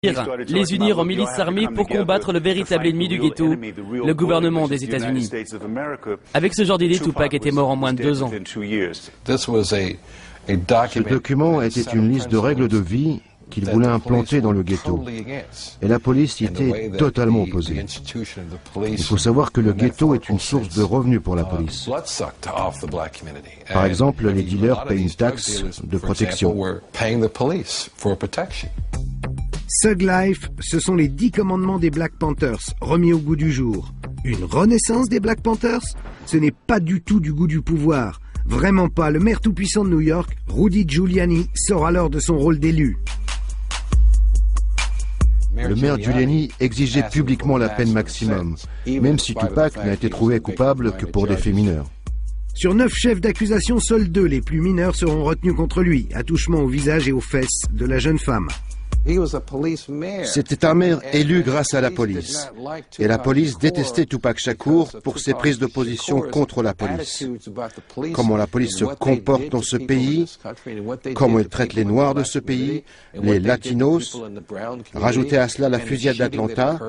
les unir en milices armées pour combattre le véritable ennemi du ghetto, le gouvernement des États-Unis. Avec ce genre d'idée, Tupac était mort en moins de 2 ans. Ce document était une liste de règles de vie qu'il voulait implanter dans le ghetto. Et la police y était totalement opposée. Il faut savoir que le ghetto est une source de revenus pour la police. Par exemple, les dealers payent une taxe de protection. Thug Life, ce sont les 10 commandements des Black Panthers, remis au goût du jour. Une renaissance des Black Panthers? Ce n'est pas du tout du goût du pouvoir. Vraiment pas. Le maire tout-puissant de New York, Rudy Giuliani, sort alors de son rôle d'élu. Le maire Giuliani exigeait publiquement la peine maximum, même si Tupac n'a été trouvé coupable que pour des faits mineurs. Sur 9 chefs d'accusation, seuls 2, les plus mineurs, seront retenus contre lui, attouchement au visage et aux fesses de la jeune femme. C'était un maire élu grâce à la police. Et la police détestait Tupac Shakur pour ses prises de position contre la police. Comment la police se comporte dans ce pays, comment elle traite les Noirs de ce pays, les Latinos. Rajoutez à cela la fusillade d'Atlanta,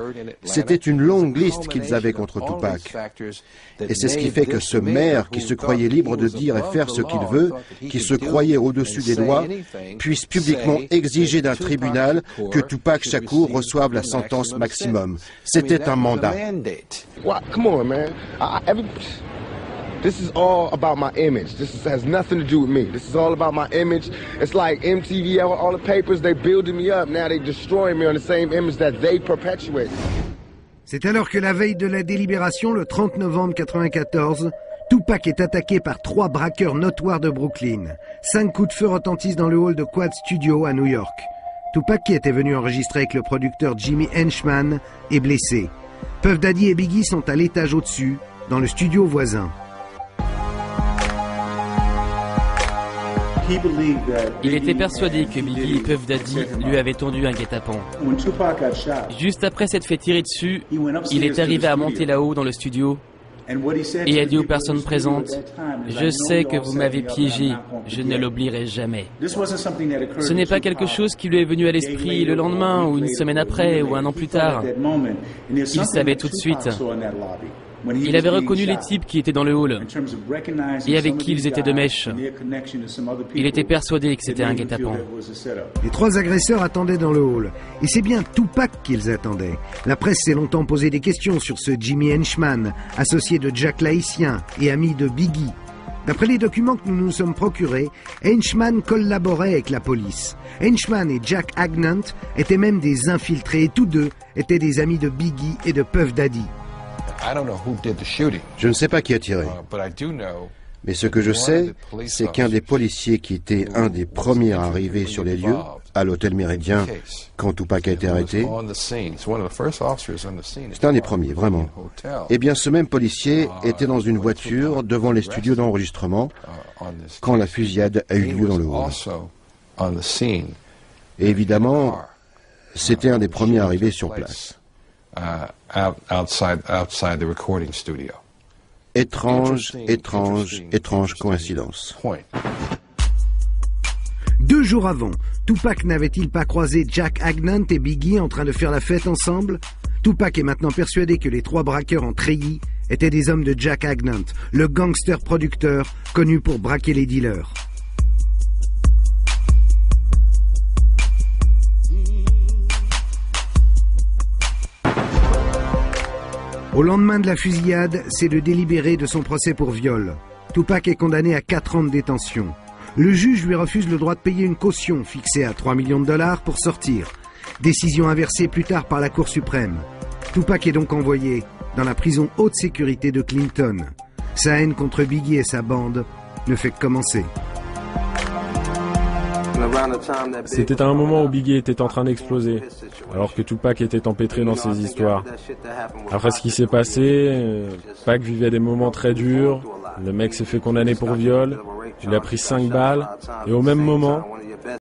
c'était une longue liste qu'ils avaient contre Tupac. Et c'est ce qui fait que ce maire, qui se croyait libre de dire et faire ce qu'il veut, qui se croyait au-dessus des lois, puisse publiquement exiger d'un tribunal que Tupac Shakur reçoive la sentence maximum. C'était un mandat. This is all about my image. Has nothing to do with me. This is all about my image. It's like MTV, all the papers, they building me up. Now they destroying me on the same image that they perpetuate. C'est alors que la veille de la délibération, le 30 novembre 1994, Tupac est attaqué par 3 braqueurs notoires de Brooklyn. 5 coups de feu retentissent dans le hall de Quad Studio à New York. Tupac, qui était venu enregistrer avec le producteur Jimmy Henchman, est blessé. Puff Daddy et Biggie sont à l'étage au-dessus, dans le studio voisin. Il était persuadé que Biggie et Puff Daddy lui avaient tendu un guet-apens. Juste après s'être fait tirer dessus, il est arrivé à monter là-haut dans le studio et a dit aux personnes présentes « Je sais que vous m'avez piégé, je ne l'oublierai jamais ». Ce n'est pas quelque chose qui lui est venu à l'esprit le lendemain ou une semaine après ou un an plus tard. Il savait tout de suite. Il avait reconnu les types qui étaient dans le hall et avec qui ils étaient de mèche. Il était persuadé que c'était un guet-apens. Les 3 agresseurs attendaient dans le hall. Et c'est bien Tupac qu'ils attendaient. La presse s'est longtemps posé des questions sur ce Jimmy Henchman, associé de Jack l'Haïtien et ami de Biggie. D'après les documents que nous nous sommes procurés, Henchman collaborait avec la police. Henchman et Jack Agnant étaient même des infiltrés et tous 2 étaient des amis de Biggie et de Puff Daddy. Je ne sais pas qui a tiré. Mais ce que je sais, c'est qu'un des policiers qui était un des premiers à arriver sur les lieux, à l'hôtel Méridien, quand Tupac a été arrêté, c'est un des premiers, vraiment. Eh bien, ce même policier était dans une voiture devant les studios d'enregistrement quand la fusillade a eu lieu dans le hall. Et évidemment, c'était un des premiers à arriver sur place. Étrange coïncidence. 2 jours avant, Tupac n'avait-il pas croisé Jack Agnant et Biggie en train de faire la fête ensemble? Tupac est maintenant persuadé que les 3 braqueurs en treillis étaient des hommes de Jack Agnant, le gangster producteur connu pour braquer les dealers. Au lendemain de la fusillade, c'est le délibéré de son procès pour viol. Tupac est condamné à 4 ans de détention. Le juge lui refuse le droit de payer une caution fixée à 3 millions de dollars pour sortir. Décision inversée plus tard par la Cour suprême. Tupac est donc envoyé dans la prison haute sécurité de Clinton. Sa haine contre Biggie et sa bande ne fait que commencer. C'était à un moment où Biggie était en train d'exploser, alors que Tupac était empêtré dans ses histoires. Après ce qui s'est passé, Pac vivait des moments très durs, le mec s'est fait condamner pour viol, il a pris 5 balles, et au même moment,